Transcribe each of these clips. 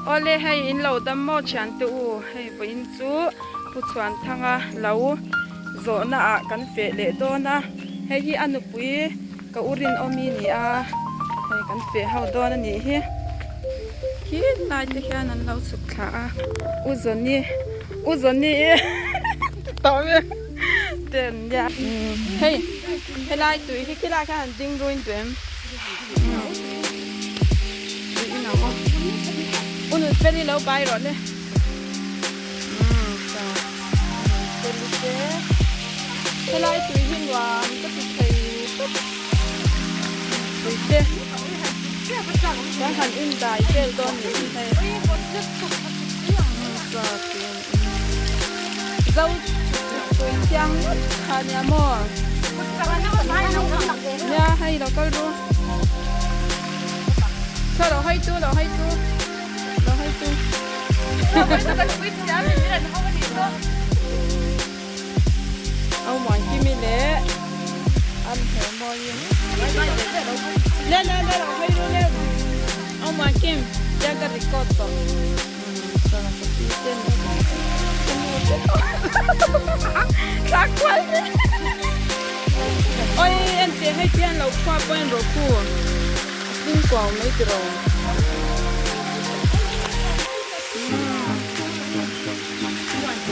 ole hay in lo dam mo chan tu hay bo in chu pu Chhuanthanga lo zo na a kan fe le do na hay hi anu pui ka urin omi ni a hay kan fe hau do na ni hi ki nai te hian an lo su kha a uzoni to me ten ya hey lai tu hi ki lai kan ding ruin tuem 오늘 페리 로 바이로네. 자. 텔리게. 텔라이 tuihin wa có bị thầy tốt. Rồi thế. Đã hẳn in đại kêu con như thế. Dâu tôi chăng hà nhà mò. Nha hay là coi luôn. Sao đâu hay tu. Lo hay tu. Ông mọi kim mi lẽ ăn thèm bao nhiêu. Lên đâu hay luôn lên. Ông mọi kim đang cái ricotto. Sao nó có tí tên này. Sắc quá. Ôi em chỉ hay tiền lâu qua bên rồi khu. Đừng quào mấy rồi.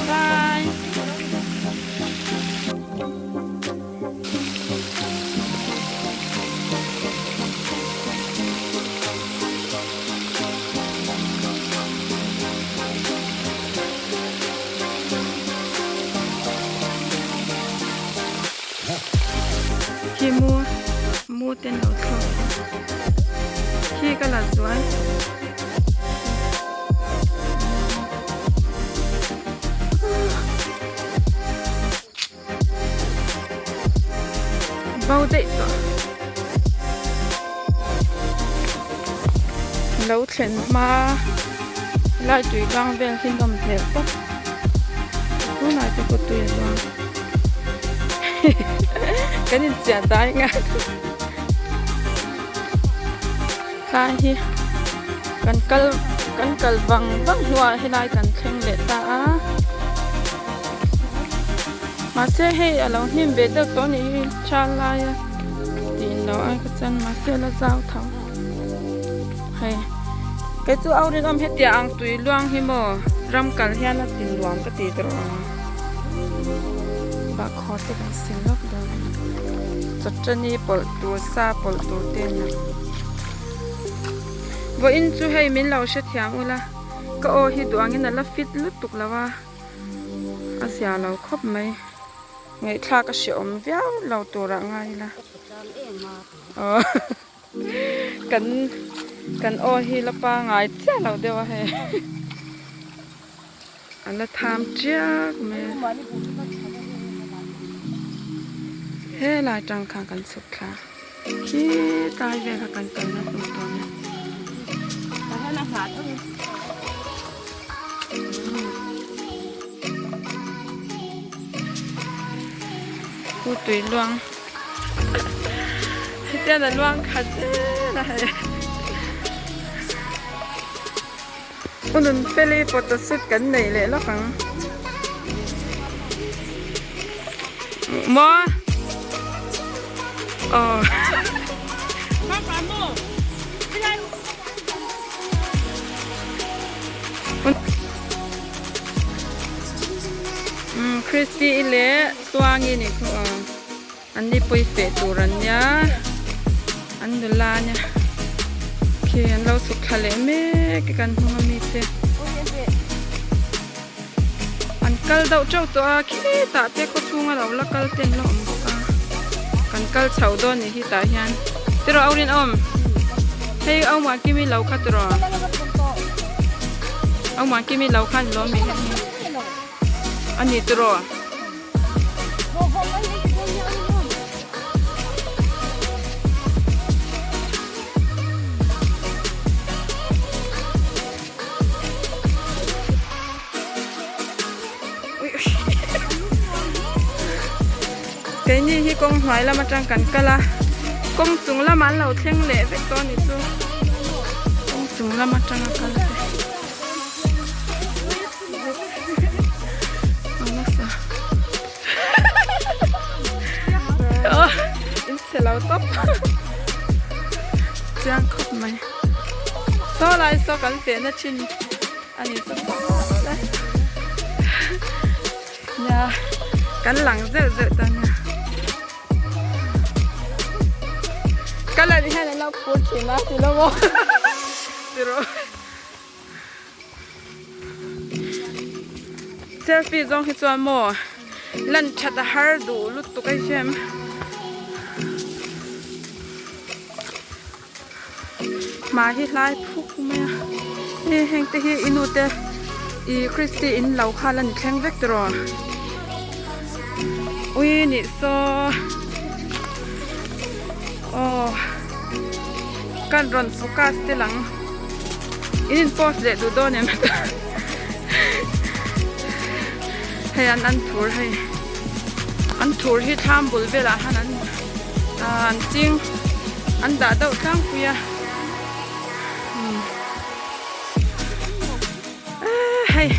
Bye. Khi mua tên đầu số. Khi cái là rồi. Bao tệ rồi. Lâu chuyện mà lại tùy vang về xin đồng thể quá. Cứ này tôi có tùy vang. Cái gì chả tay ngã. Khai hi. Cần cල් vang hoa hay lại cần khen lệ ta. Mà sẽ hay ở lâu hiểm về được có những cha lai thì lâu ai có chân mà sẽ là giao thấu hay cái chỗ ao đến hết tiền ăn tùy loang hi mò ram cල් hiền là tiền loang cái tiền rồi bà khó thì cần xin lỗi rồi chặt chân đi bỏ tủ xa bỏ tủ tiền với in chú hay mình lâu sẽ thiang ula cái ô hi đồ ăn là fit lút tục là wa asia lâu khóc mấy ngày thà cái sữa véo lâu tổ ra ngay là cần ôi hi là ba ngày chết lâu đều hay anh là tham chết mẹ thế là trang khang cần sụp khá khi tai về cả cần nó tụt tụt nè thế là phá thôi cô tùy loang thế là loang khá chứ là 오늘 펠리 포토shoot gần này lẽ nó khoảng 뭐? crispy ile tuangi ni ko andi poi fe turan ya andula nya ke an lo su khale me ke kan huma mi te an kal dau chau to a ki ta te ko chunga lo la kal ten lo ka kan kal chau do ni hi ta hian tero aurin hey au ma ki mi lo kha tero au ma ki mi lo khan lo mi ani tero cái này thì con hỏi là mà trang cảnh cả là con chúng là mán lẩu thiêng lệ với con này chú con chúng là mà trang cả là lâu tóc giang khóc mày số lại số cái tiền nó chín anh ấy số đấy nhà cái lẳng dễ dễ ta nha cái này thì hay là lâu cuốn chỉ là thì lâu ngô rồi selfie dòng khi chọn mò lần chặt har đủ lúc tụi cái xem mà hi lai phúc mẹ hi heng te hi inu te i Christy in lau kha lan thleng vek tro ui ni so kan ron focus te lang in post le du do ne hay an thur hay an thur hi tham bul vela han an ching an da dau tang puya hay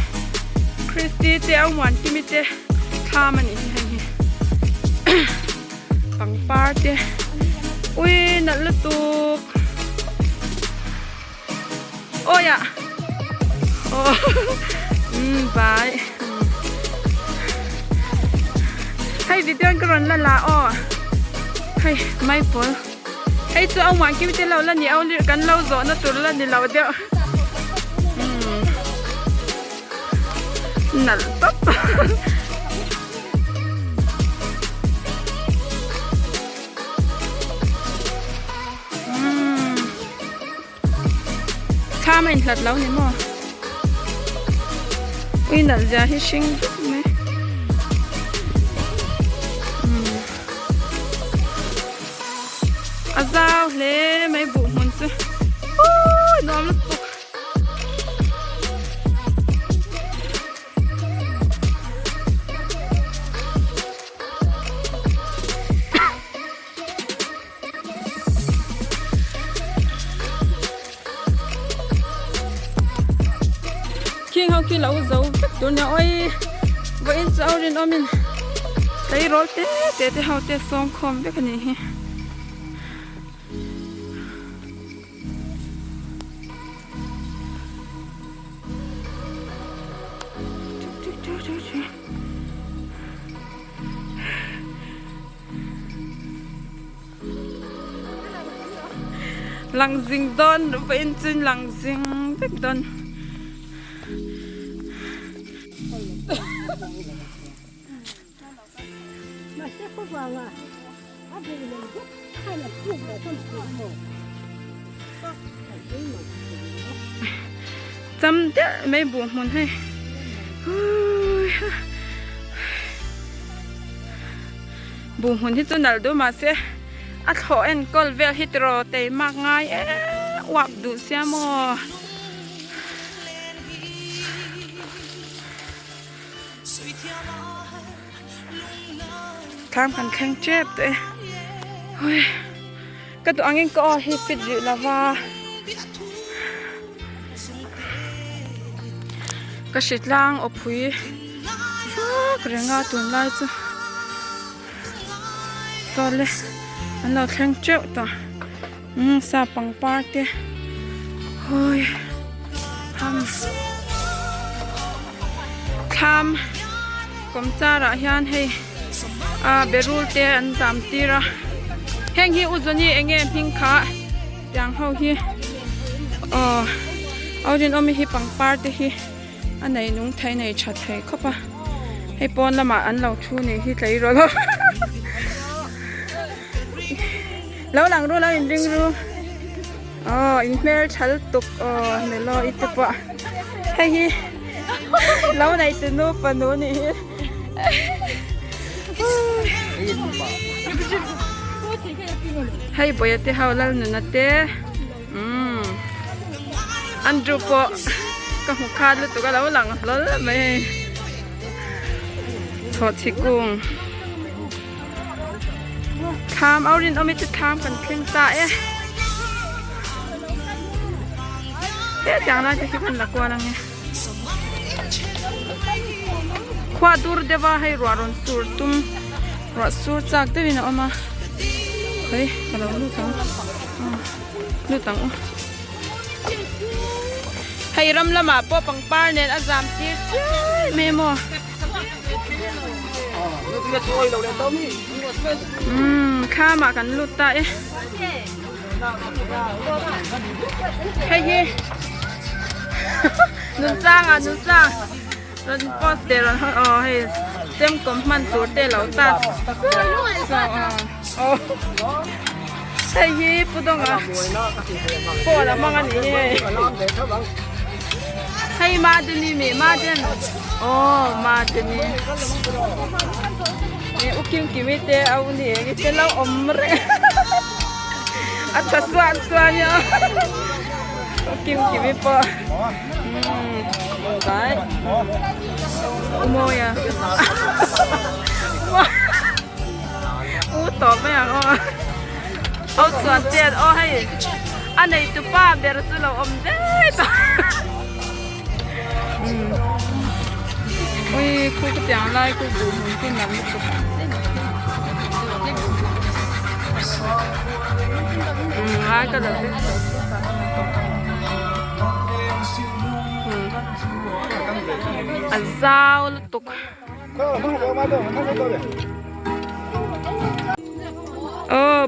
Christy te au man kimi te tham ani hay pang par te ui na lu tu ya bye hay video cái run la hay mai phol hay cho ông hoàng kim tên lâu là nhiều cắn lâu rồi nó tụt lên thì lâu đeo nở tóc tha mình thật lâu nhỉ mò uy nở ra hy sinh mấy zawh le mấy bụng mình chứ nó lắm tục khi họ khi lâu dấu tụi nhỏ ơi vậy dấu đến đó mình thấy rồi té họ té xong không biết cái gì lăng dinh don bên trên lăng dinh biết don chăm thế mấy buồn muốn hay buồn muốn hết chỗ nào đó mà sẽ at ho en kol vel hitro te mak ngai wap du siamo tham kan khang chep te oi ka tu angin ko hi fit ri lava ka shitlang ophui krenga tun lai chu sole anh lo khang treo ta sa pang party ôi tham kom cha ra hian hei berul te an zam tira heng hi uzoni enge ping kha yang ho hi audin omi hi pang party hi anei nung thai nei tha thai khopa hei pon lama an lo thu nei hi tlai ro lo lâu lăng ru lâu in ring ru in mail chal tuk ne lo ite pa hay hi lâu này từ nô phần nô nè hay bây giờ thì hao lal nữa nè Andrew po cái hộp khát luôn tụi cái lâu lăng lâu lắm mày thọt xì cung tham ao rin ôm ít tham cần khen tạ ấy thế chẳng là cái phần là qua lăng nghe khoa dur deva hay ruaron sur tum ruat sur chak te vina oma ฮ้ยเราลูกตังลูกตังให้รำละมาป้อปังป้าเนี่ยอาจารย์เจี๊ยบเมโมข้ามากันลุดตาให้ยี่นุ่นสร้างอ่ะนุ่นสร้างเราโพสเตอร์เราให้เต็มกลมมันตัวเตะเราตัดโอ้ให้ยี่ปุ๊ดงอ่ะปวดแล้วมั่งอันนี้ให้มาเดนี่มีมาเดนโอ้มาเดนี่อุกิมกิมิเตเอาเนี่ยกินแล้วอมเลยอัดสวนสวนเนี่ยอุกิมกิมิปะไปโมยอ่ะตอบไม่อ่ะเอาสวนเจ็ดเอาให้อันไหนตุ๊ป้าเบรตุเราอมเด้ต่ออุ้ยคุยกับอย่างไรคุยดูเหมือนที่นั่นตุ๊ป้าร้ายก็เลยอันซาวลุตุก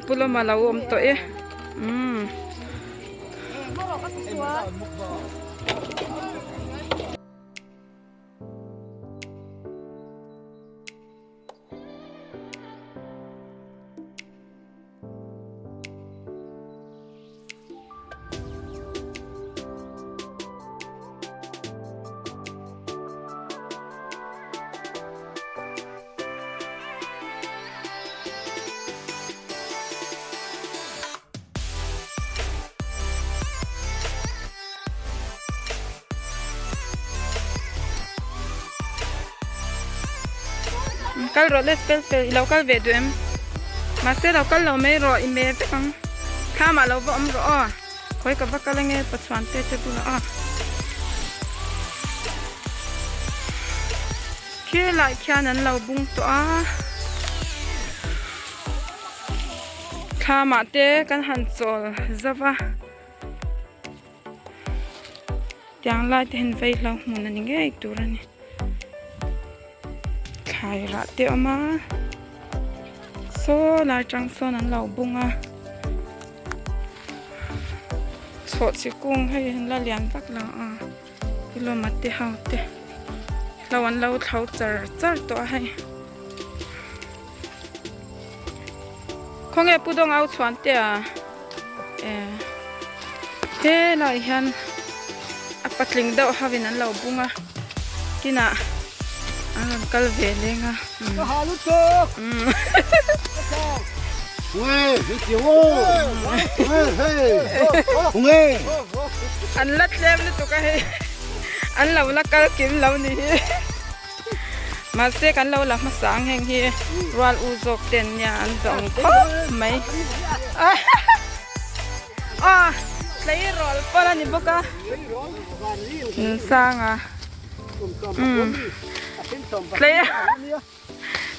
ปุโรมาลาวมตัวกัลรถเล็กเรากัลเวดมมาเสร็จเรากัลเราไม่รออีเมลไปกันถ้ามาเราบ่อมรอคอยกับว่ากัลเงี้ยปัจจุบันเตะตัวละแค่หลายแค่นั้นเราบุ้งตัวถ้ามาเตะกันหันโซลจะว่าอย่างไรเห็นไฟเราหมุนนั่นยังไงตัวนี้ขายระเดียวมาโซ่ลายจังโซ่นั้นเราบุ้งสดสิกุ้งให้ละเลียนปักเรากิโลมาเตะเขาเตะเราวันเราเท้าจัดตัวให้คงเอปุดงเอาชวนเตะเฮ้ลายฮันปัดลิงเดาฮาวินันเราบุ้งกินกัลเวลิงฮาลุกเว้ยเดี๋ยวเฮ้ยเฮ้ยอันลัดเล็บเลยตัวก็เฮ้อันเราละกัลกินเรานี่มาเสกันเราละมาสังแห่งที่รัลอุจกเต็นยานสองข้อไหมเลยรอลปลานี่บุกสร้าง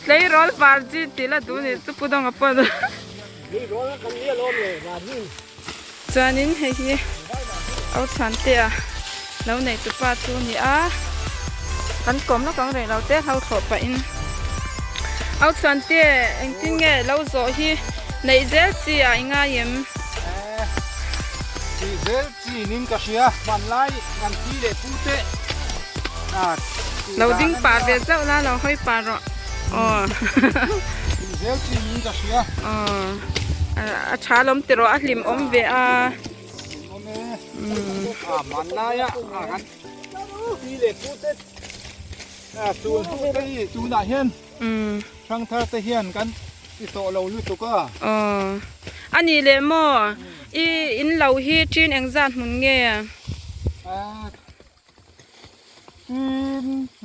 เลยรอลปาร์จีตีละดูนี่จะพูดงกับปะจานินเฮียเอาฉันเตะแล้วในตัวปลาจูนี่กันกลมแล้วกันเลยเราเตะเขาถอดไปอินเอาฉันเตะเองที่เงี้ยเราโซ่ที่ในเจ้าจีง่ายยิ่งเจ้าจีนินก็เชียมันไล่กันที่เด็กพูดเตะเราดิ้งปลาเวเจ้าแล้วเราค่อยปลาหรอเจ้าจีนินก็เชียชาลมติรอลิมอมเวมันไล่กันที่เด็กพูดเตะจูนพูดเตะจูนได้เห็นช่างท่าเตะเห็นกันที่โตเราลุยตัวก็อันนี้เลยมั้งอินเราฮีจีนเองจัดมุนเงี้ย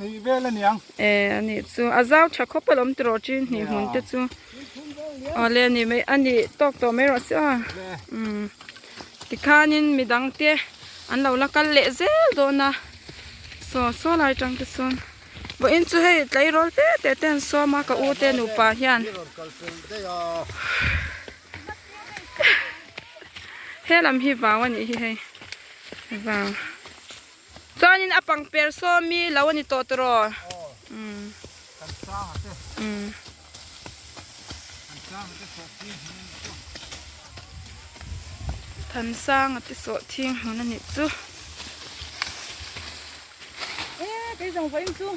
นี่เวลาเนี่ยอันนี้ซูอาซาวชักเข้าไปล้มตรอจีนนี่หุ่นเตจูเล่นนี่ไม่อันนี้ตอกตัวไม่รอดสิที่ข้านี่มีดังเตะอันเราละกันเละเซลโดนะโซ่ลายจังที่สุดบ่อินจูให้ไหลรอเตะเต้นโซ่มากกับอูเตนูปาเฮียน he lam hi wang ani hi hei wang chuanin apang per so mi lo ani to troทันสร้างติโสทิ้งมันนี่จูไปส่งไฟจู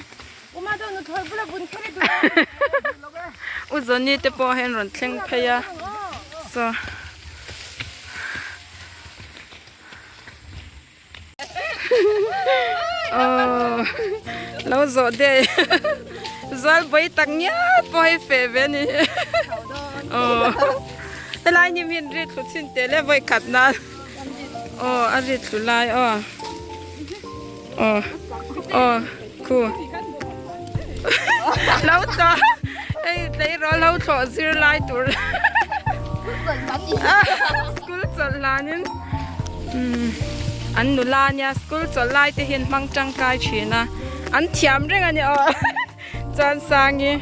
我妈都能推不了，不能开得多。อุจนี่จะพอเห็นรถเชิงพยาsoเราโจเดย์โจไปตั้งเนี้ยพอให้เฟเวนี่แต่ลายนี่มีริดขุดสินเตะเลยไปขัดนานอันริดสุดลายคูเราต่อไอ้เราต่อซื้อลายตัวสกุลจดลานี่อันนุลาเนี่ยสกุลจดลายที่เห็นมังจังกายชีนะอันเทียมเรื่องอันนี้จานสางงี้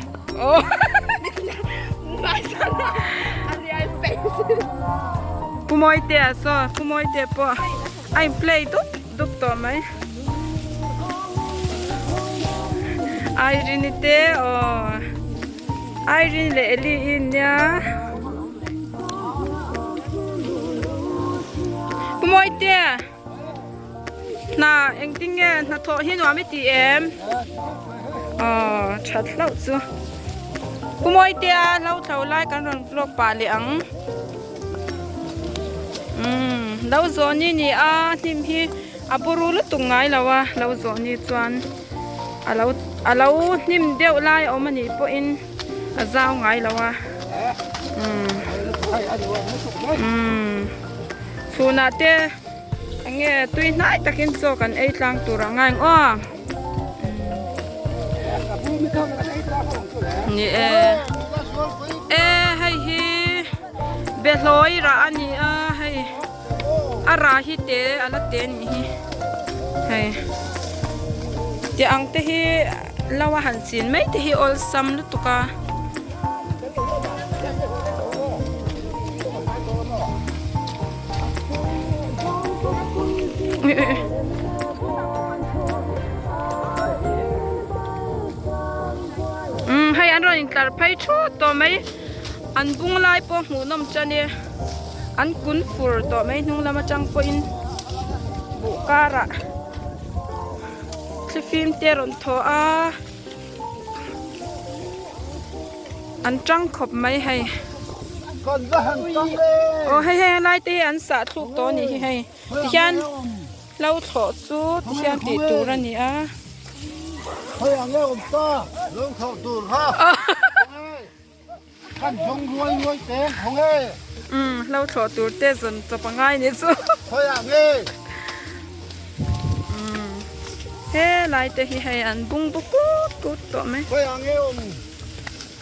ผู้มวยเตะซะผู้มวยเตะปะไอ้เพลย์ดุต่อไหมไอรินเตะไอรินเลลีอินเนี่ยผู้มวยเตะน่าเอ็งติ้งเงี้ยน่าโทษให้หนูไม่ตีชัดแล้วจ้ะผู้มวยเตะเราเท่าไรกันรอนโลกป่าเลี้ยงเราโซนี่ทิมพี่บุรุษตุงไงเราเราโซนี่จวนเรานิ่มเดียวไล่เอามันนี่ปอินเจ้าไงเราชูนาเตะเงี้ยตุยน่าตะกินโซกันไอ้ทางตัวร่างไงนี่ให้เบลอยร้านนี้ให้อะไรฮิเตอะไรเตนี่ให้เดี๋ยวอังเตฮีเราว่าหันสินไม่เตฮีออลซัมลุตุกาให้อันเราอินตาร์ไปชูตัวไหมอันบุ้งไล่ปอหูน้ำจันเนี่ยอันกุนฟูร์ตัวไหมนุ่งละมาจังปอินบุการะคลิฟิมเตรอนโทอันจังขบไหมให้ให้ไล่ตีอันสาธุตัวนี้ให้ที่ฉันเราถอดสูทที่ฉันติดตัวนี่เฮ้ยอันนี้ผมต้าลงเข้าตูดครับขันชงรวยเต็มของเอ้เราถอดตัวเต้จนจะปังง่ายนิดสุดเฮ้ยอันนี้เฮ้ไล่ตีให้อันบุ้งบุกกุดตัวไหมเฮ้ยอันนี้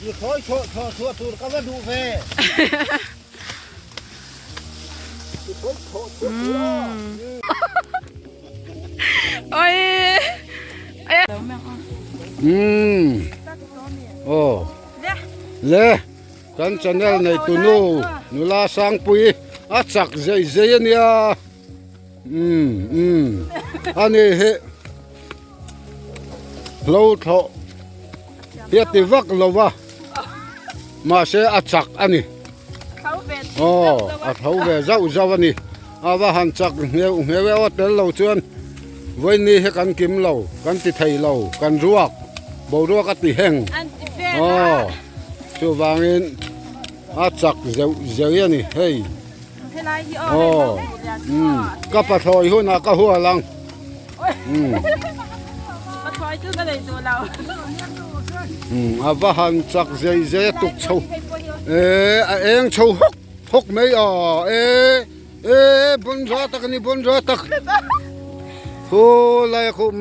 อยู่ถอยถอดตูดก็ไม่ดูเฟ่โอ้ยโอ้เล่กันชนเนลในตุนูลาสังปุยอาจักเจเนี่ยอันนี้เฮเราทอเฮียติวักเราวะมาเสอาจักอันนี้อาเท้าเวเจ้าวันนี้ว่าหันจักเหี้ยวว่าเตลเราชวนวันนี้ให้กันกิมเรากันติไทยเรากันรวกบ่รวกกันติแห้งชัววางเงินอาจักเจ้านี่เฮ้ยก็ปะทอยหัวนักก็หัวลังปะทอยตัวก็เลยตัวเราว่าหันจักเจ้าตุกเช่าเอ็งเช่าหกไม่บนรถตักนี่บนรถตักโอ้ไล่คุม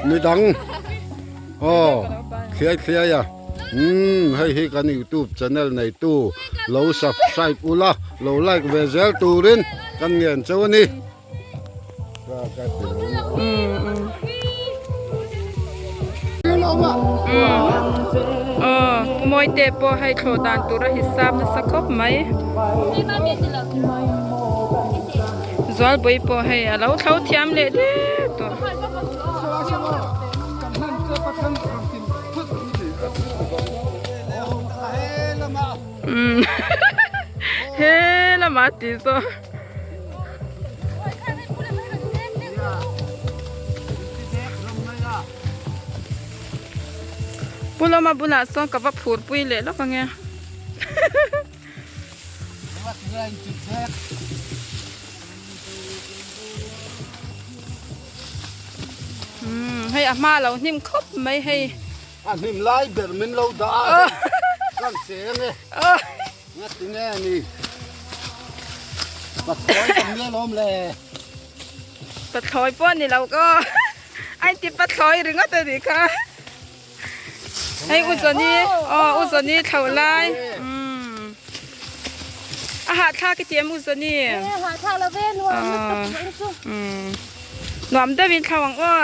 ไม่ดังเคลียร์ให้กัน YouTube channel ในตู้เรา subscribe อุละเรา like เวเซลตูรินกันเงินเจ้านี่มวยเตะปอให้โชดานตัวหิสามนะสักครบไหม วลบอยปอให้เราเท่าเทียมเลยเด้ตัว เฮ้ละมาติโซปุเรามาบุญละซองกับว่าผูดปุยเลยแล้วก็ไงให้อาม่าเรานิ่มครบไม่ให้นิ่มไล่เบิดมันเราด่ากันเสียงเลยงัดที่แน่นี่ปัดถอยกับเนื้อล้มเลยปัดถอยป้อนนี่เราก็ไอ้ติดปัดถอยหรืองั้นตัวนี้ค่ะให้อุศนีอุศนีเท่าไรอาหารท่ากระเทียมอุศนีอาหารท่าละเว้นหัวหนอมได้วินทวังอ้อ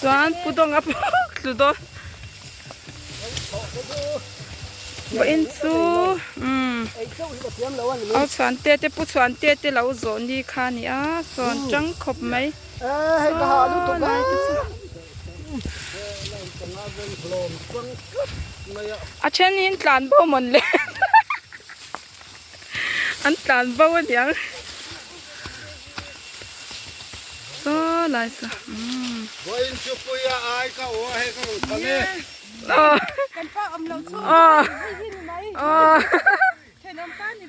สวนปูดงอับสุดตัวบ่อินซูเอาสวนเตี้ยปูสวนเตี้ยเราโซนดีค่ะนี่สวนจังขบไหมให้กระหาลูกตัวได้เช่นนี้หลานบ่หมดเลยอันหลานบ่วันยังก็ไรสักบ่อินชูปุยไอ้ก็โอ้ให้ก็ทำนี่กันป้าอมเราสู้ที่ไหนแค่น้ำตาลนี่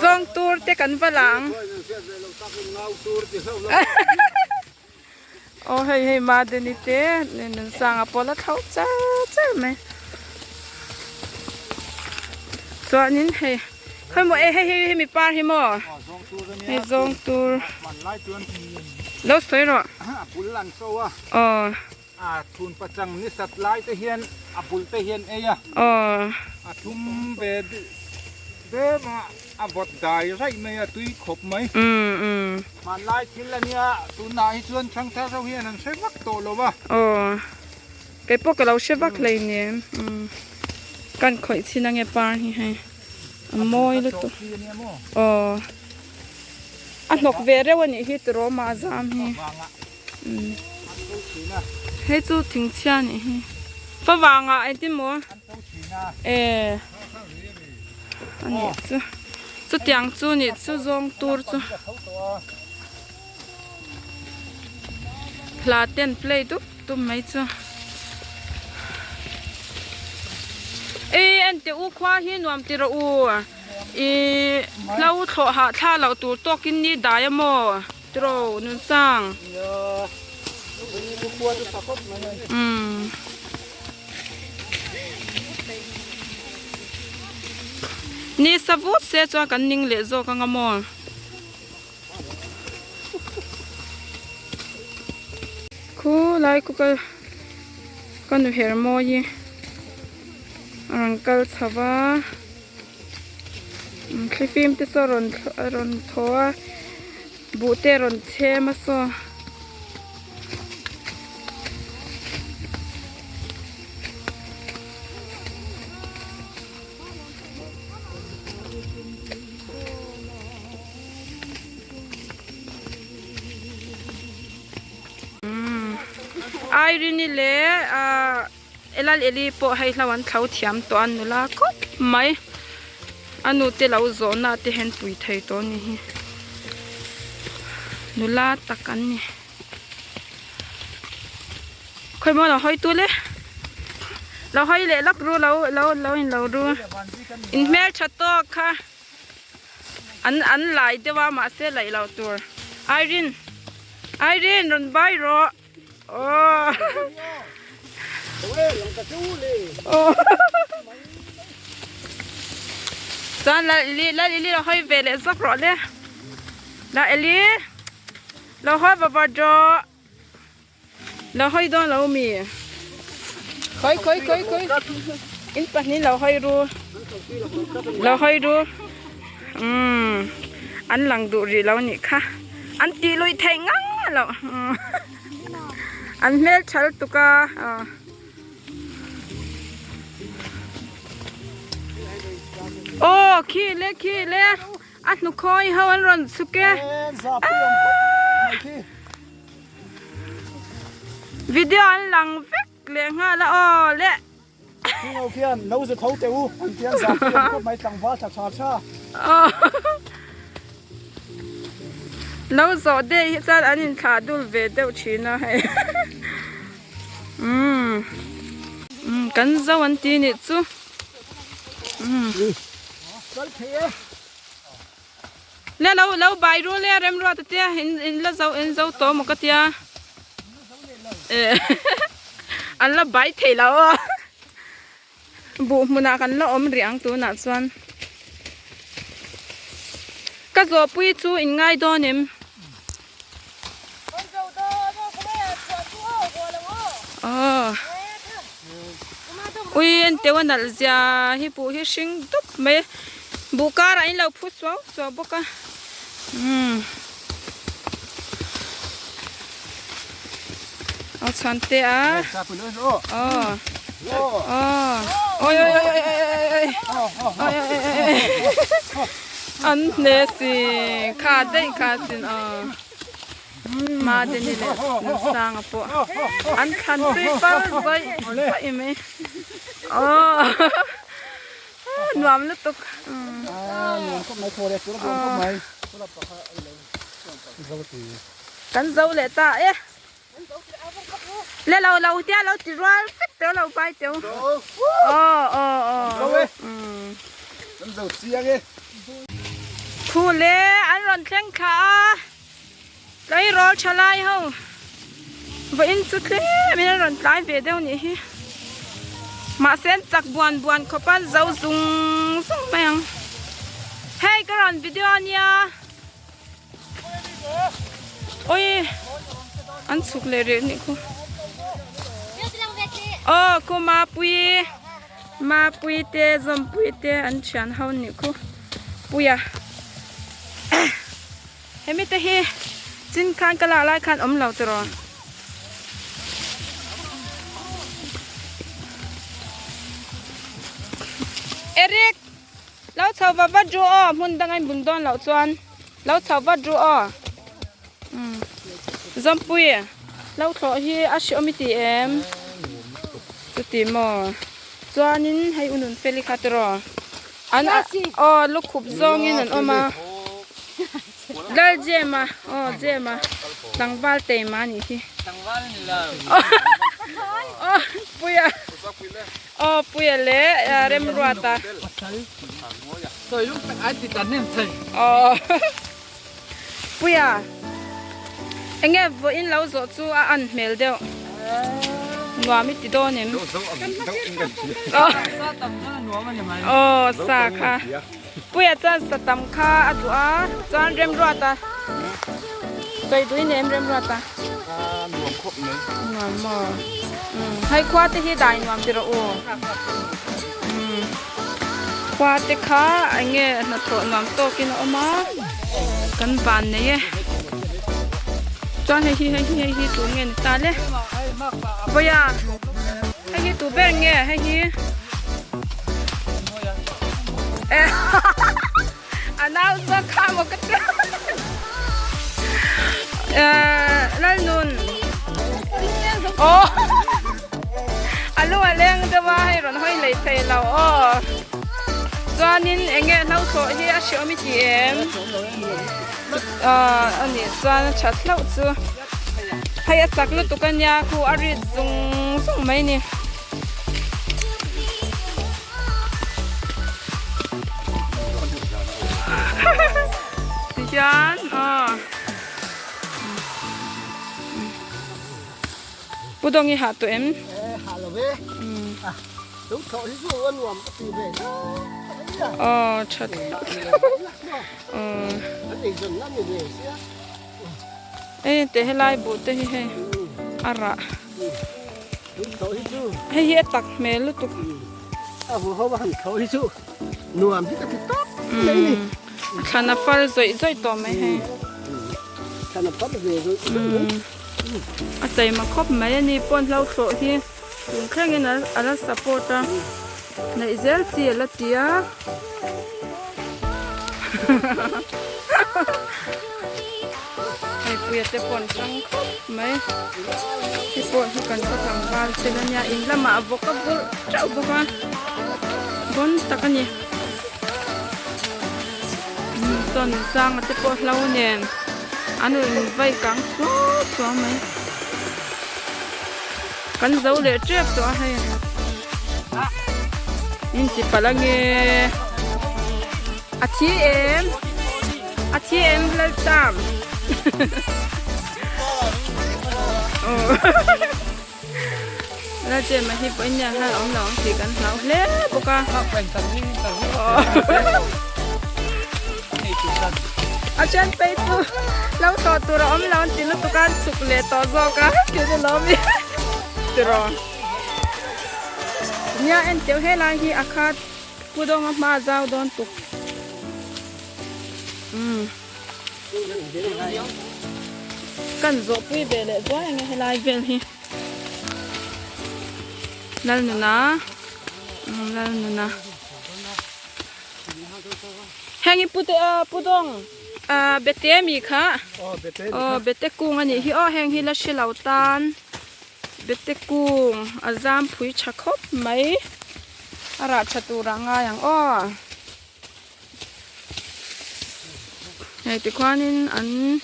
ซองตูร์เตกันฝรั่งโอ้ให้มาเดนิเต้เนี่ยสั่งอพอลเท่าจ้าไหมส่วนนี้ให้หมดให้มีปลาให้หมดให้ซองตูร์แล้วสวยหรอปุลลันโซ่ทุนประจังนิสัตไลเตเฮียนปุลเตเฮียนเอยทุ่มเบดเดิมบดได้ไรไหมตุยขบไหมมันไล่ทิ้งแล้วเนี่ยตุนายชวนช่างท่าเราเฮียนั่นใช้วักโตหรอวะไปพวกเราใช้วักเลยเนี่ยกันข่อยที่นั่งเงปานี่ให้มอยเลยตัวอันนกเวรวันนี้ฮิตโรมาจามให้จูถึงเช้านี่ฟ้าวางไอ้ที่มัวอันนี้จูเตียงจูนี่จูซองตูร์จูพลาเต้นเพลย์ตุ้มไม่จูอันเดียวคว้าหินวมติระอูเราโถหาท่าเราตัวตัวกินนี่ได้ยังมั้งติระนุ่นสั่งนี่สวุดเสียจวนกันนิ่งเละโจกันงามคูไลกูกันดูเฮร์โมยีรังกัลชาวาคลิฟิมที่สรอนทัวบูเตรอนเชมาโซไอรินี่เล่เอลเอลีปอให้เราวันเขาเทียมตัวอันนู้นละก็ไม่อันนู้นที่เราโซน่าที่เห็นปุ๋ยไทยตัวนี้นู้นละตะกันนี่ค่อยมาเราห้อยตัวเลยเราห้อยเละลักรู้เรารู้อินเมลชัดตัวค่ะอันไหลแต่ว่ามาเสียไหลเราตัวไอรินรอนใบรอโอ้ตอนละลิเราให้เวลสักรอบเลยละเอลิเราให้บาบาจอเราให้ดอนเรามีค่อยอินปัจนี้เราให้รู้อันหลังดูรีเรานี่ค่ะอันตีลุยแทงงั้งเราอันเมลชัลตุกา โอ้ขี้เละอัดนุคอยเฮาอันร้อนสุกแกวิดีโออันหลังเฟกเลี้ยงฮะละอ๋อเละที่เราเขียนเราจะเท้าเจ้าอันเขียนสับก็ไม่ตั้งฟ้าจากชาชาเราสอดได้จัดอันนี้ขาดูเวเดวชีนะให้กันจะวันที่นี่จูแล้วเราใบรู้แล้วเริ่มรู้ตัวเตี้ยเห็นแล้วเราโตมกเตี้ยอันละใบเทแล้วบุมุนากันละอมเรียงตัวนัดส่วนก็จะปุยจูอินง่ายตัวนิ่มอุ้ยเดี๋ยววันนั้นจะให้ปูให้ชิงตุ๊บไม่บุกการอะไรเราพูดสวบุกการเอาชันเตะโอ้ยอันเนสิขาดได้ขาดสินมาเดนี่แหละน้ำสางอ่ะปะอันขันตุยป้าใส่ไหมหนวมลุตุกหนูก็ไม่โทรเลยตัวเราก็ไม่กันเจ้าเลยตาเอ๊ะแล้วเราเดี๋ยวเราติดว่าเดี๋ยวเราไปเดี๋ยวกันเจ้าเสียงเลยผู้เล่อันร้อนแข้งขาไรรอชะลายเฮาวันสุดเลยไม่ได้ร้อนตายเวเดียวนี่มาเส้นจากบวนขบันเจ้าซุงไปยังเฮ้ยก็ร้อนวิดีโอเนี่ยโอ้ยอันสุกเลยนี่กูกูมาปุยเตะจอมปุยเตะอันฉันเฮานี่กูปุยเฮ้ยไม่แต่เฮ้จินคันกะลาลายคันเหล่าตรอเอริกเราชาวบ้านจูอ้อมุนดังไงบุญดอนเราชวนเราชาวบ้านจูอ้อจอมปุยเราขอให้อาชีพมิติจุดที่มอชวนนินให้อุ่นเฟลิคาตรออันลูกขุบซองนี่นั่นออกมาเลิกเจมาเจมาตั้งบ้านเต็มมานี่ที่ตั้งบ้านนี่เลยปุยปุยเล่เริ่มรัวตาตัวลูกไอ้ติดกันเนี่ยใช่ปุยเอ็งวันเราจะจูอันเมลเดียวนัวมิติโดนี่สักค่ะปุยจะสตัมค่าอัดว่าจานเริ่มรัวตาไปดูนี่เริ่มรัวตาหนวมครบเลยหนวมมอให้ควาที่ได้หนวมที่เราควาที่ข้าไอ้เงี้ยนัดโตหนวมโตกินออกมากันบานเนี่ยจานให้ตัวเงี้ยตาเลยปุยให้ตัวเบ้งเงี้ยให้อันนั้นจะข้ามกันนั่นนู่นอันลูกอันเลี้ยงจะว่าให้เราให้เลยเทเราจวนนี้เองเราโทรที่อาชีพมิจิอันนี้จวนชัดเราจูให้จักรตุกันยาคูอาริซุงไม่เนี่ยยันปุดงยี่หาตัวเอ็มหาเราเว้ยลูกเขาที่สู้กันหวมก็ตีเว้ยชัดแต่ให้ไล่บุตรให้อะไรให้เยตักเมลุตุกผมเขาบอกเขาที่สู้หนวมที่กระติกต๊อกขันฟ้าสวยตัวไม่ให้ขันฟ้าสวยอาศัยมาครบไหมนี่ปนเราโฉที่ถึงแค่นี้นะอะไรสปอร์ต Này zel chi là tia. Ai puya te pon sang mai. Te pon hu kan ko sang bal selanya in lama vocabul chau boka. Bon takani. Son sang te pon lau nen. Anu vai kang so mai. Kan zawh le trep to hai. In chỉ palange achi em lên tam là chuyện mà hi bữa nhà hai ông lão chỉ cần lão lé boka ở trên pe tu lão to tu ông lão chỉ lúc tu can sụp lệ to do cả kiểu như lão mi tu rồi nhà em tiêu hết lại hi akhat pudong ma zau don tuk kan zo pui be le zo anh hết lại vel hi lal nuna hangi pudong bete mi kha bete kung ani hi hang hi la shilau tan bete kung azam phui chakhop mai ara chaturanga yang hei ti khwanin an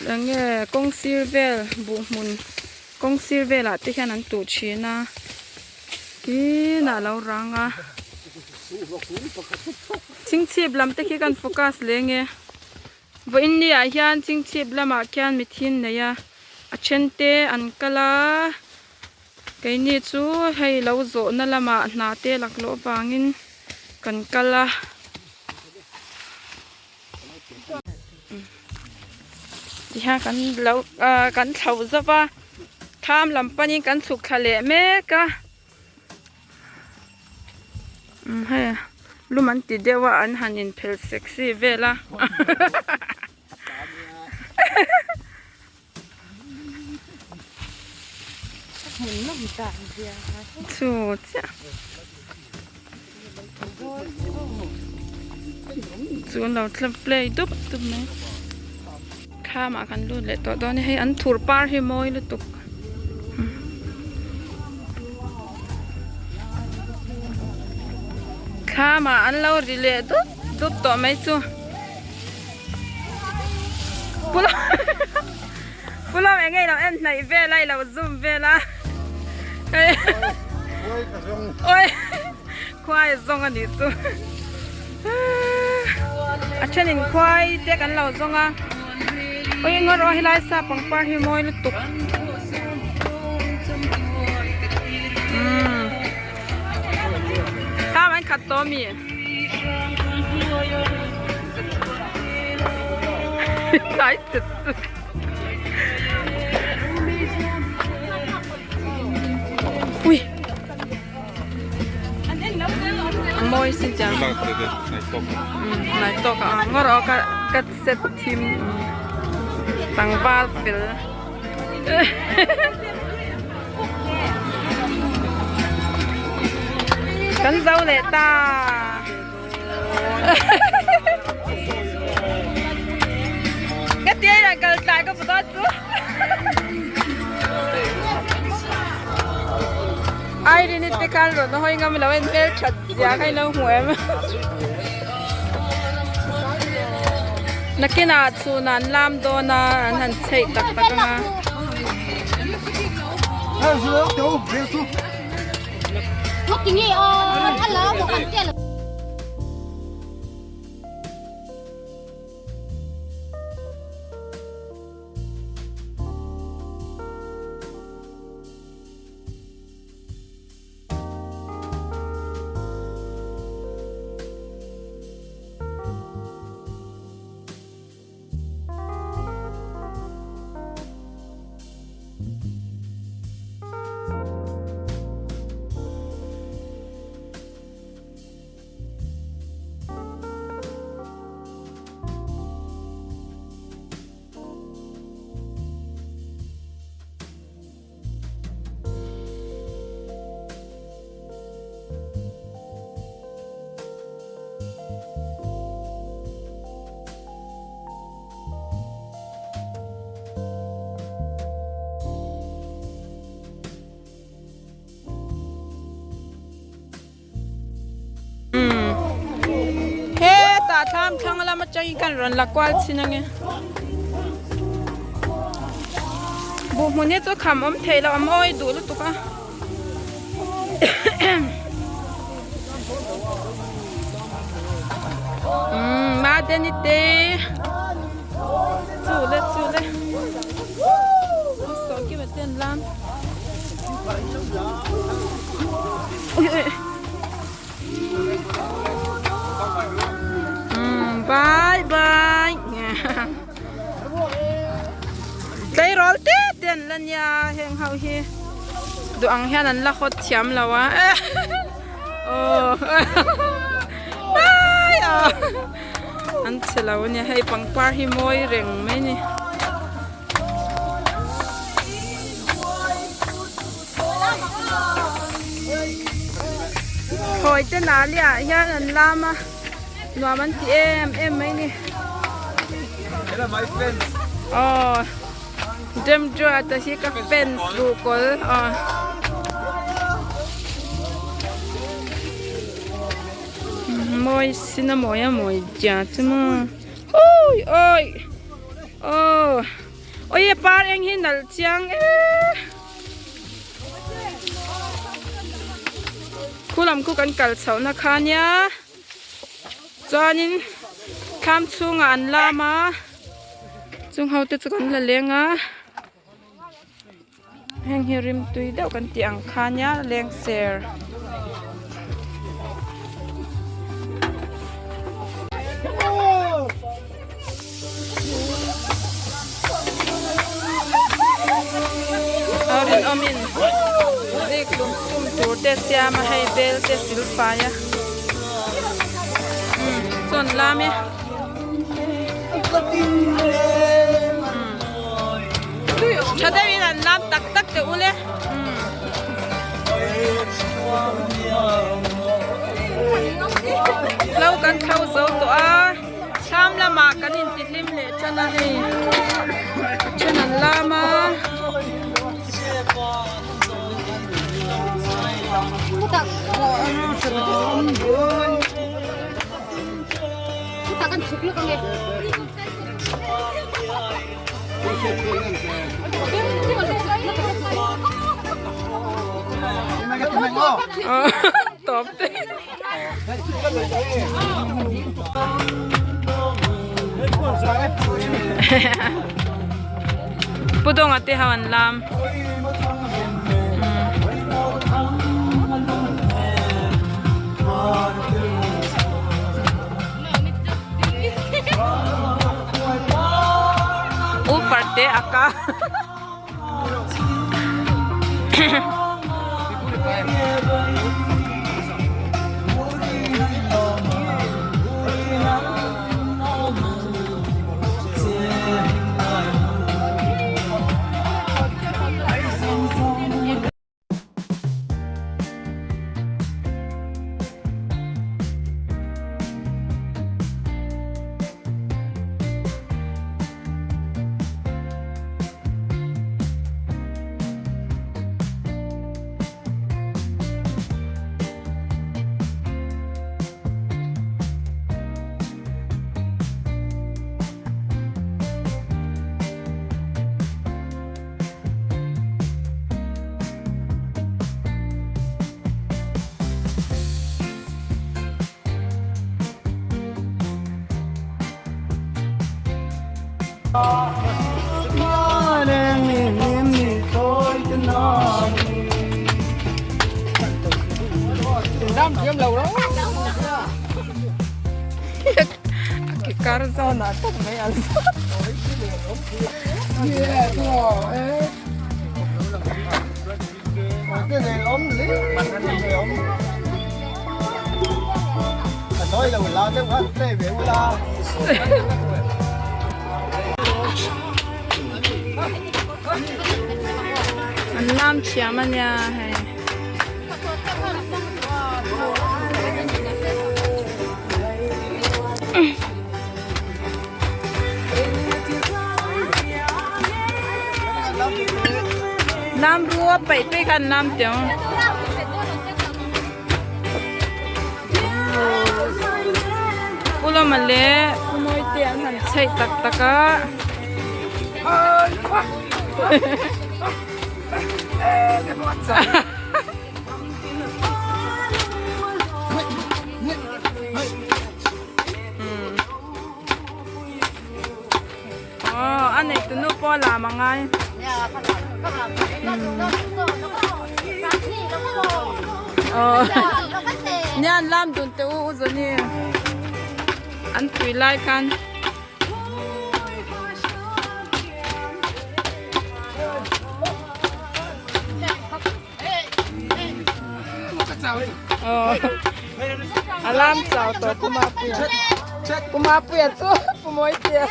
lange kong sirvel bu mun kong sirvela ti hian an tu china ki na lo ranga chingchip lam te ki kan focus lenge vo india hian chingchip lama kyan mithin neya achente an kala kaini chu hei lo zo na lama na te laklo bangin kan kala ha kan thau zawa tham lampani kan suk khale me ka he luman ti dewa an hanin phel sexy vela chu cha chu lo tlam play dup me kha ma kan lu le to don he an thur par hi moi lu tuk kha ma an lo ri le dup to mai chu pulo ngai lo en nai ve lai lo zoom ve la oi khoai zong ani chu a chenin khoai te kan lo zonga oi ngor ro hilai sa pangpar hi moi lu tuk ta man khat to mi sai tut ui moi xin chào này to cả ngor ro ka set team tăng ba phil cắn dâu lệ ta cái tia là cần tài có một con chú ai đi nít cái rồi nó hơi ngâm là bên bên chặt giá hay lâu hùa em nãy cái nào chú nàn làm đồ na anh hẳn chạy tắc tắc nga Mất cái gì ăn lỡ một phần tiền. ทำช่างละมาจังกันรันละกวาดสินะไงบุมันเนี่ยจะขำเทแล้วอ้อยดูลูกตุ๊กมาเดนิเตจูเลยสองกี่แบบเต้นล้ำบายได้รอเต้นลันยาแห่งเฮาฮีดูอังเฮนั้นละขดเฉียมแล้ววะโอ้บายอันเชลาวเนี่ยให้ปังปาฮิโมยเร่งไหมนี่หอยจะหนาเลยเฮียนันลามาหนัวมันที่เอ็มไหมนี่ Hello my friends อ๋อเดิมจัวแต่ที่ก็เป็นดูกอลอ๋อมอยสินะมอยจ้าใช่ไหมโอ้ยปาร์เองหินนัลจังคู่ลำคู่กันกัลเสานะคะเนี่ยจานินทำช่วงอันลามาจงเขาจะกันละเลี้ยงแห่งฮิริมตุยเดากันตีอังคารเนี่ยเลี้ยงเสือเอาดินอมินเด็กลุงซุ่มตัวเตสยามาให้เบลเตสิลฟายะส่วนลาเมชาได้วินันลามตักเดี๋ยวเลยเรากันเข้าโซตัวชามละมากันอินติดลิมเละชนะให้ชนะลามาTakkan cukup kan? Top deh. Pudong ati hawan lam. Parte acá. Đam kiếm lầu đó. Cái carzona tóc mấy ăn. Cái này ốm lý, mặt này ốm. Thôi là mình lo chứ không phải về lo. Anh làm chả mà nha hay. Nam rùa bảy tuổi khăn nam tiếng. Cô มาเละผู้มวยเตียนหันใส่ตักตะกะอ๋ออันไหนตัวนู้นปอลามาไงเนี่ยลามตุนเต้าอุจนี่อันตุยไล่กันอารามเจ้าตัวกูมาเปลี่ยนสู้กูมวยเตี้ย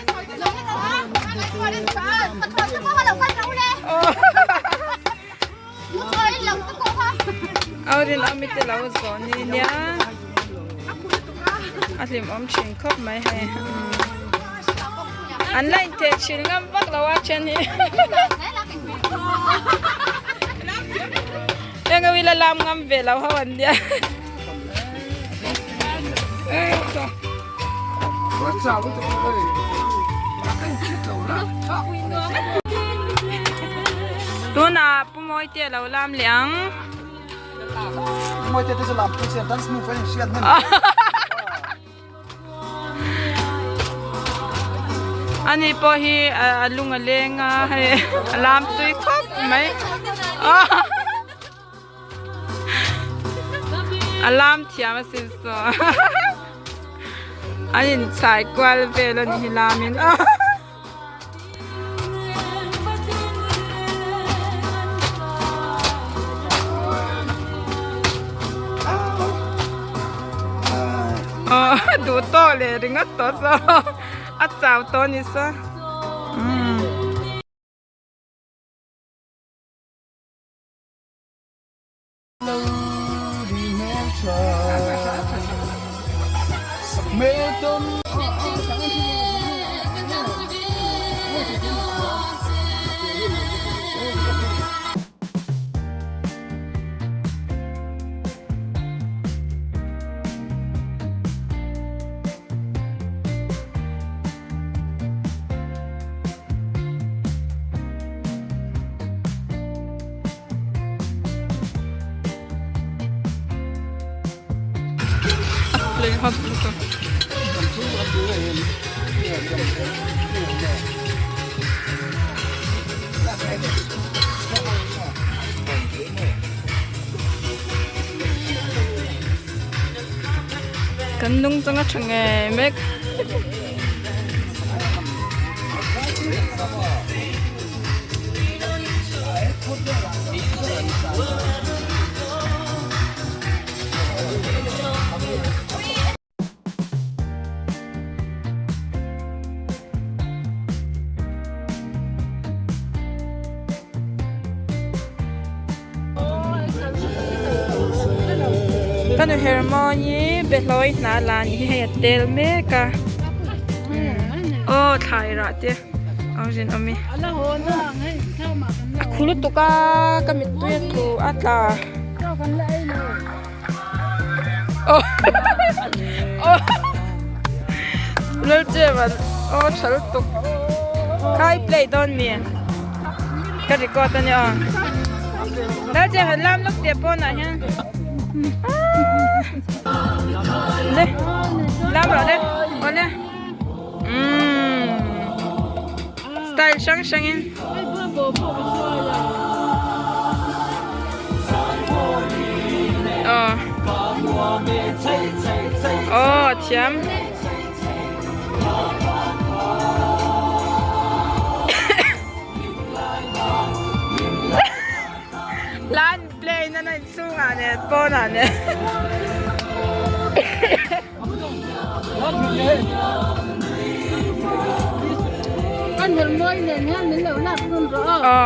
เอาเรื่องเอาไม่ได้เราสอนนี่เนี่ยอาทิมอมชิงครบไหมให้อันไล่เทชิลงามบักเราว่าเช่นนี้ยังก็วิลลามงามเวลาเขาวันเดียวตัวน่ะปุ่มอยเตี้ยเราลามเลี้ยงมวยเตะจะลำตัวเสียดันสมูฟเชียนนั่นอันนี้พอฮีลุงเลงให้ลามตุยครบไหมลามเทียมสิสออันนี้ใส่กวาลเวลนี่ลามินดูโตเลยดึงอัดโตซะอัดสาวโตนี่ซะเลยครับทุกคนกันนุ่งจังก็ช่างเมกกันดูเฮอร์โมนีเบลอยนาลานี่ให้เตลเมกะโอ้ไทยรัฐเจ้เอาจริงเอามีคุณลูกตุกากมิตุยตูอัตลาโอ้โอ้เลิศเจ้ามันโอ้ฉันตุกใครเพลย์ตอนนี้ก็รีกอดตัวนี้อ่ะแล้วเจ้าหันลำลูกเดียบปนอะไรฮะเลยลำเหรอเลยโอ้เลยสไตล์ช่างอินโอ้เทียมร้านเพลงนั่นน่ะสู้งานเนี่ยป้อนอ่ะเนี่ยอันเดิมเลยเนี่ยนี่เหลือหนักขึ้นหรอ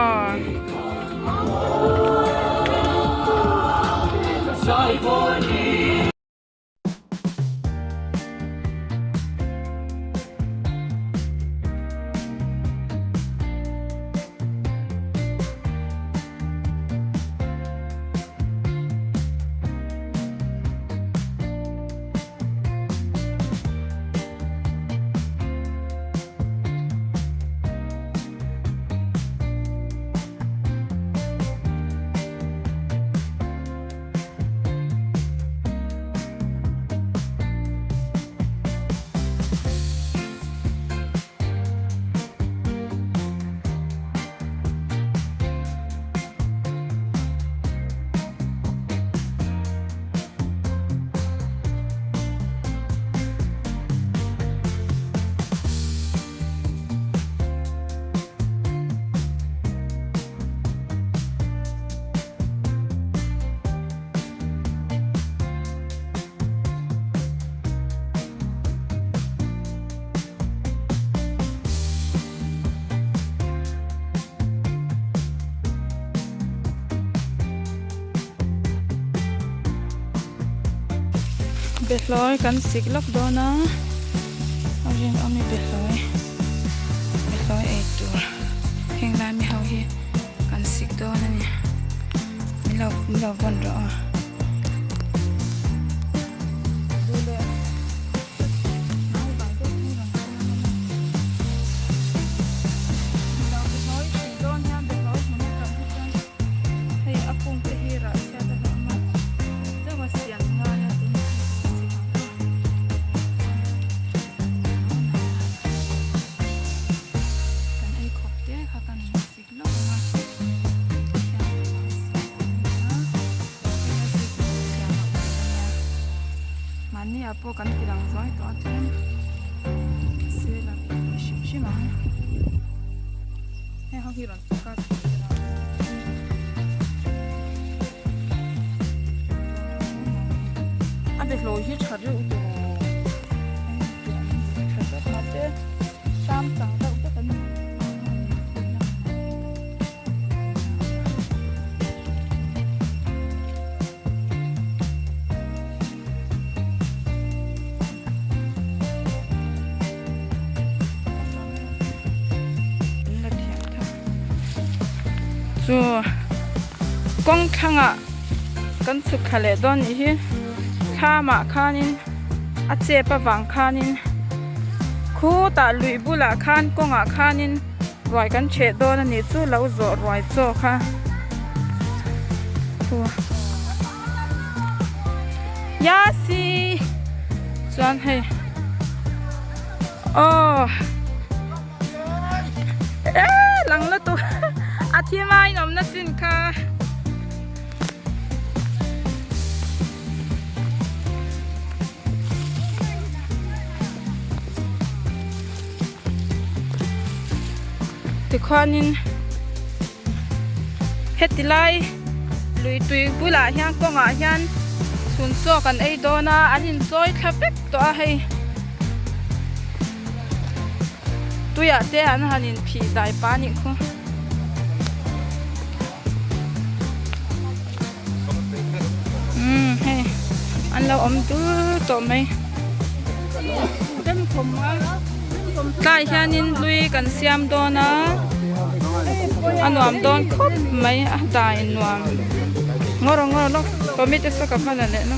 เบ็ดลอยกันสิกลับโดนะเอาเรียนเอามีเบ็ดลอยไอตัวเฮงร้านมีเฮาเฮกันสิกโดนะเนี่ยมีเราบนรอนี่อะพวกกันที่ดังซ้อยตัวเต็มเสียละชิมให้เขาคิดว่าก็อันเด็กโลหิตชัดอยู่ตัวชัดมาเจ้ชามจังเราจะกันจูกงทังอ่ะกันสุขเลยตอนนี้ข้ามาข้านินอาเจ็บวังข้านินคู่ตาลุยบุละข้านกงอ่ะข้านินรอยกันเฉดโดนนี่จูเราโจรอยโจค่ะตัวยาสีจวนให้โอ้หลังละตัวอาทิตย์ไม่หนอมนะสินค่ะติคอนินเฮ็ดติไลลุยตุยบุหลาเฮียงกงอาเฮียนสุนโซกันไอโดนาอันนินซอยทับเล็กตัวให้ตัวอยากเจอันหันินผีได้ปานิคุให้อันเราอมตัวไหมเต็มผมอ่ะกายชานินลุยกันเสียมโดนนะอันนวมโดนครบไหมตายนวมงอลกก็ไม่จะสักกับมันเลยนะ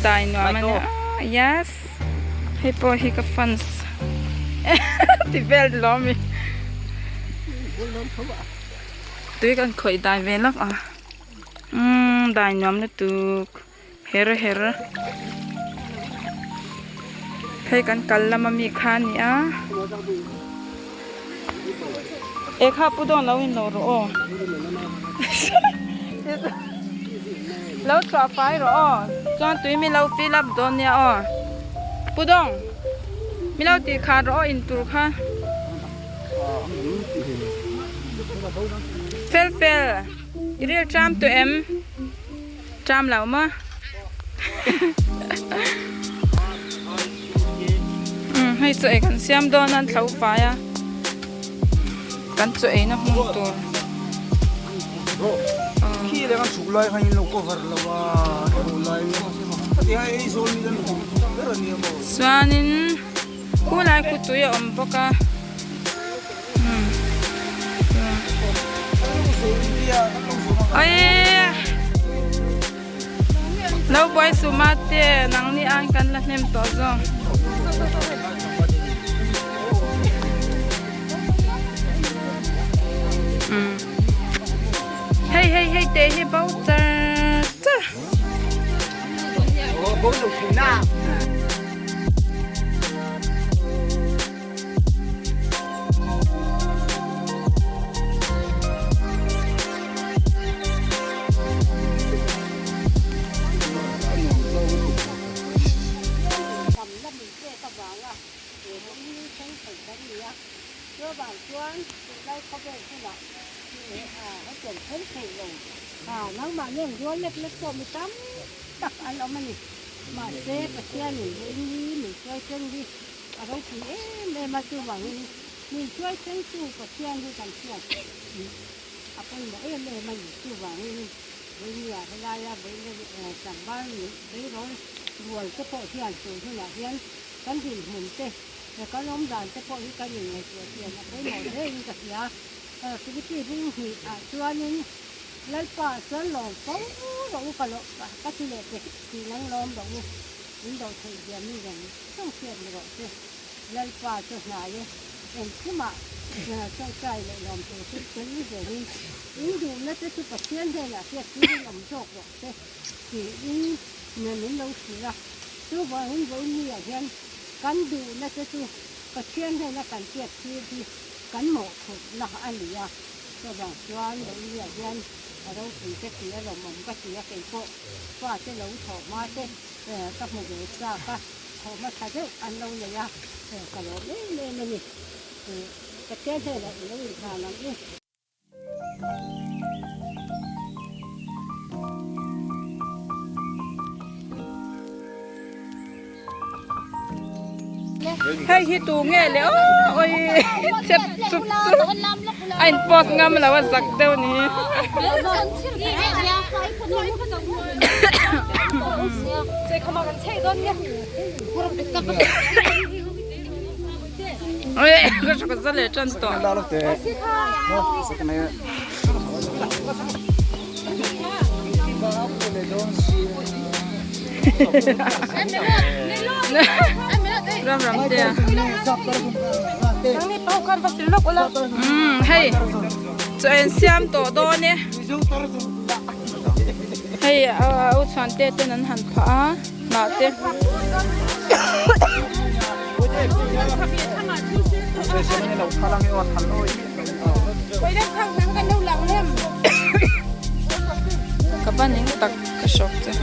ตายนวมมันเนี่ย yes ให้พอให้กับฟันส์ที่เวลล้อมีตัวกันคอยได้เวลล์อ่ะได้นวมนี่ตุกเฮรให้กันกัลละมันมีข้านี่อ่ะข้าพูดเราอินโนโรเราทราบไฟหรอจอนตุยมีเราฟิลับโดนเนี่ยอ่ะพูดมีเราตีขาหรออินตุค่ะเฟลเรียกจามตัวเอ็มจามเหล่ามาให้ตัวเองกันเสียมโดนนั่นเท้าฟ้ากันตัวเองนะมุงตัวขี้เลยกันสุกเลยให้ลูกก็ฟังแล้วว่าสุกเลยที่ให้โซนนี่ลูกเรื่องนี้มั้งสวานินคู่ไล่คู่ตัวยอมปะกะเอ้ยเราไปสุมาเตะนังนี่อ่านกันละเนมตัวจ้องเฮ้ยเตะให้เบาจ้าโอ้โหลูกขี้หน้าน้องมาเนี่ยย้อนเล็กๆตัวไม่ตั้มตักอันเรามันนี่มาเซ่ปะเทียนหนึ่งนี่หนึ่งช่วยเจ้าดิอะไรทีแม่มาคือหวัง มีช่วยเส้นสู้กับเชียงด้วยกันเชียงอาไปบอกเลยมันสู้ว่าไม่อยากได้ละไม่จังบ้านไม่ร้อยรวยก็พอเชียงสูงเท่าไหร่เชียงกันหินหุ่นเต้แล้วก็ล้มด่านก็พอที่กันอยู่ในตัวเชียงไปหมดเลยนี่ก็เสียชีวิตที่พุ่งหีส่วนนี้แล้วป่าส่วนหลงปุ๊บเราอุปโลกก็ที่เล็กที่นั่งล้มเราวินโดว์เทียมนี่อย่างต้องเสียบเราเจ้แล้วป่าส่วนไหนเอ็นขึ้นมาต้องใกล้เลยล้มตัวที่เป็นนี่เดี๋ยวนี้นี่ดูน่าจะสุดเชียนเลยล่ะเสียที่ล้มโชคหรอกเจ้ที่นี่เนี่ยเราเสียตัวว่าหุ่นเราเนี่ยอย่างกันดูน่าจะสุดเชียนเลยนะกันเสียที่กันหมดถูกหลักอันนี้ตัวบางส่วนเราเนี่ยอย่างเราถึงจะเสียเราหมดก็เสียเป็นพวกว่าจะเราถอดมาเจ้กับหมูจ้าก็ถอดมาใช้เจ้าอันเราเลยก็เราเล่นนี่จะแก้ได้แล้วเราอีกทางนึงให้ฮิตูเงี้ยแล้วโอ้ยเจ็บสุดไอ้ปอดงามแล้วว่าสักเดียวนี้เจ๊เขามากันเช่ต้นเนี่ยโอ้ยก็ชอบกันเลยจันตัวลาลเตะเนาะสักหน่อยรำเดียให้จะเอ็นเสียมตัวโดนเนี่ยให้เอาชวนเต้นนั้นหันผ้ามาเต้กับบ้านนี้ตักกระชกจ้ะ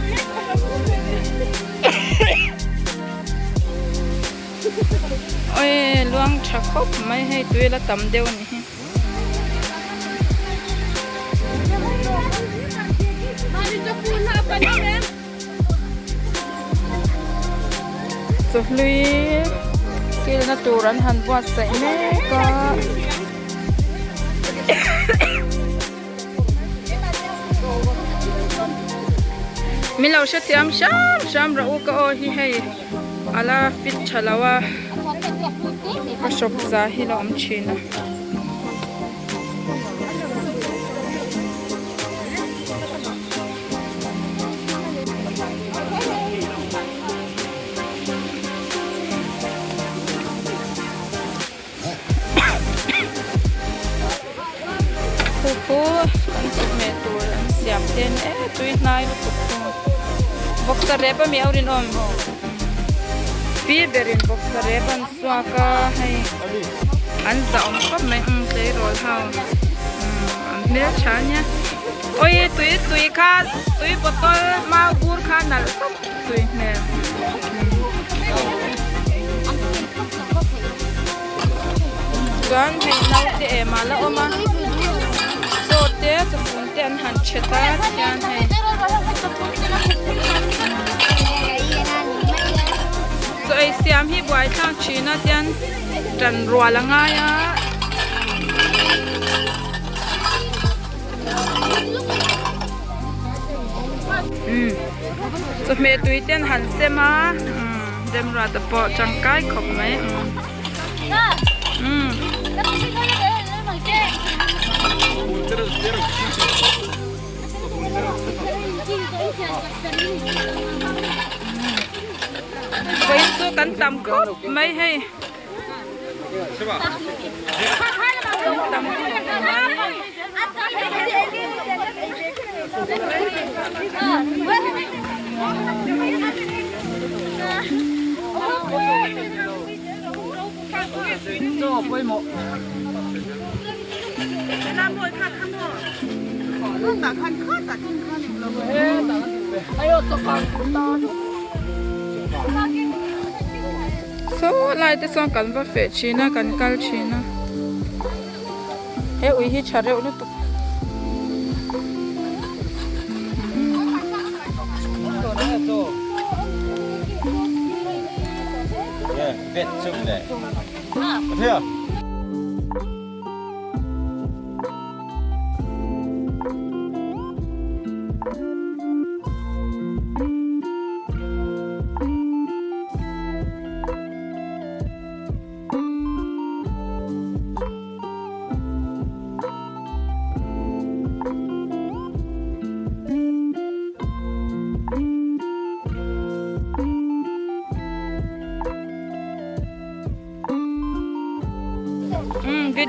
โอ้ยลวงชักคบไม่ให้ตัวละต่ำเดียวนี่จะลุยกินน้ำตูรันหันปวดใส่แม่ก็มีเราเชื่อเทียมช้ำเราก็โอ้ยให้อาลาฟิตชะลาวะก็ชอบซาฮิลอมชีนะผู้อันสุดเมตัวเสียมเต้นตุยนายลูกตุ๊กบอกสเรปมีเอาดินอมปีเบรินบอกสเรปันสวากาให้อันสาวก็ไม่เตยรอเท่าไม่ได้ช้าเนี่ยโอ้ยตุยข้าตุยปตอลมาบูร์ข้านั่นตุยเนี่ยกันให้เราเตะมาแล้วออกมาโซเตะจะปุ่นเต้นหันเชต้ากันให้ไอเสียมที่บวยทางชีน่าเตียนจันรัวละง่ายจะเมตุยเตียนหันเสมาเดมราตปอจังไก่ขบไหมไปสู้กันตำก็ไม่ให้ใช่ป่ะตำโจ้ไปหมดน้ำมวยขาดข้างนอกตักขันข้าตักขันเราไอ้โอ้ตกปลาตาโซ่ลายแต่ส่งกันว่าเฟชีนะกันกัลชีนะเฮ้ยอุ้ยฮิชาเร็วนะตุ๊กเวทชุ่มเลยเพื่อ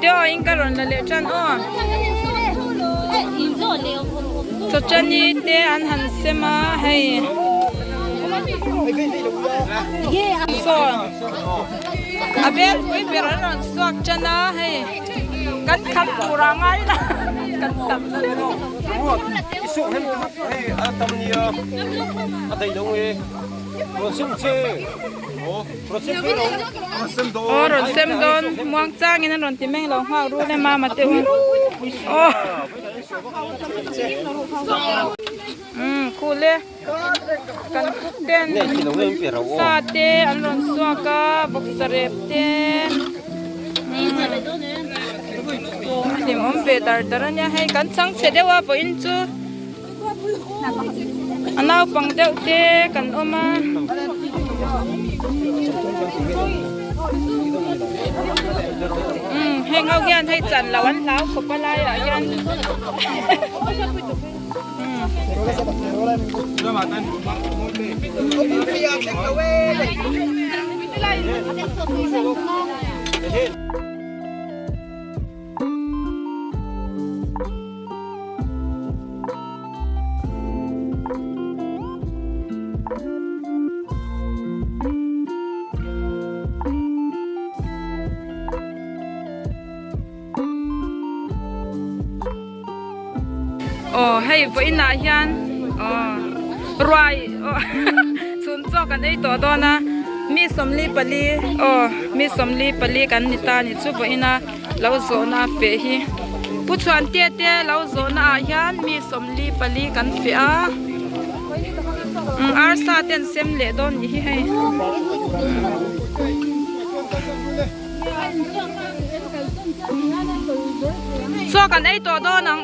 video in ka ron la le chan o cho chan ni te an han sema hey so abel pui beran sok chana hey kan khat kurangai na kan tam isu hen hey atam ni atai dong e prosim che prosim ron sem don muang chang in ron ti meng lo ha ru le ma ma te cool le kan kuk den sa te an ron suaka bok sarep te lim om ve dar daranya hai kan chang che dewa po in chu anau pang deu te kan oma heng au gian hay chăn lawan lau ko palai a yan hay với na hian rồi chun cho kan ei to do na mi somli pali kan ni ta ni chu với na lau zo na fe hi pu chuan te lau zo na hian mi somli pali kan fe a ar sa ten sem le don hi hay cho kan ei to do nang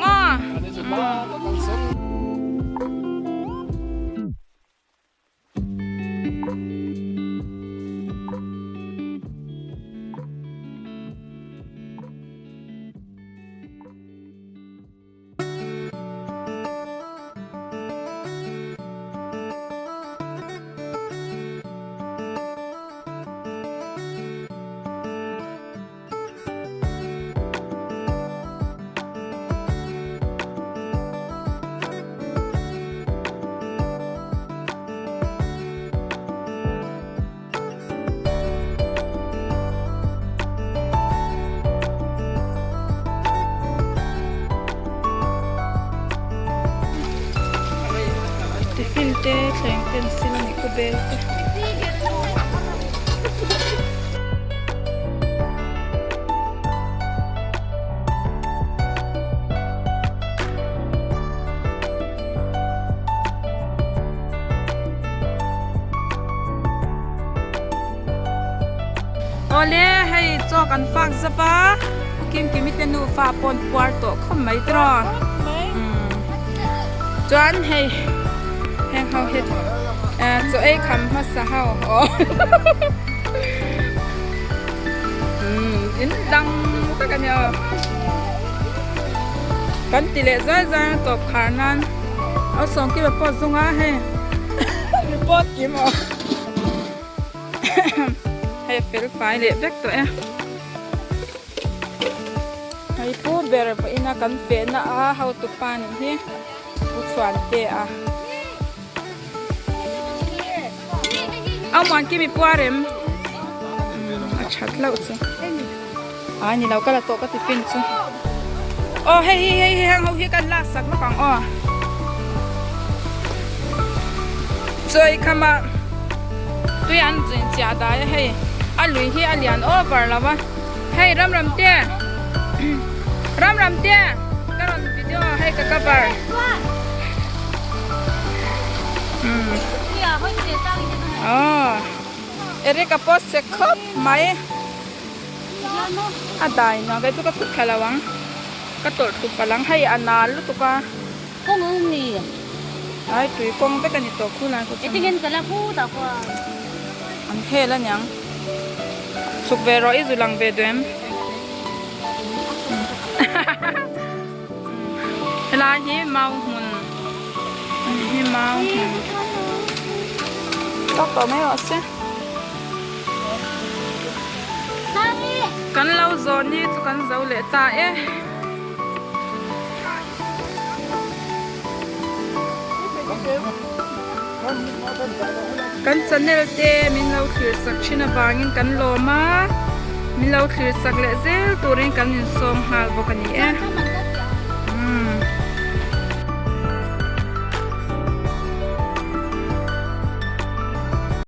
te thleng pencil ni ko bel te ole hey cho kan fak zapa kim kimitenu fa pon kwarto khom mai tro chuan hey hang hao hit cho ai kham ha sa hao in dang ta kan yo kan tile zai zai to kharnan au song ki ba pot zunga he pot ki mo hay fel fai le vek to e hay pu ber ba ina kan pe na a how to pan hi pu chuan te a ông ăn kia bị qua rem, chặt lâu chứ, nhìn lâu cái là tổ cái tiffin chứ, hey hàng hậu kia cần lá sắc nó còn rồi kama, tôi ăn chuyện chả đái hey, lùi hi liền over là ba, hey ram tia, cái đoạn video hay cái cover, Erika post se khop mai adai na cái cái phút khalawang cái tổ tụ palang hay anal lu tuka kong ang ni ai tui kong pe kan to khula ko itingin kala pu ta ko an he la nyang suk ve ro izulang ve dem la hi mau hun hi mau hun to mấy ở xe kan lo zo ni chu kan zo le ta e kan channel te min lo thlir sak thina bangin kan lo ma min lo thlir sak le zel turin kan in som hal bokani e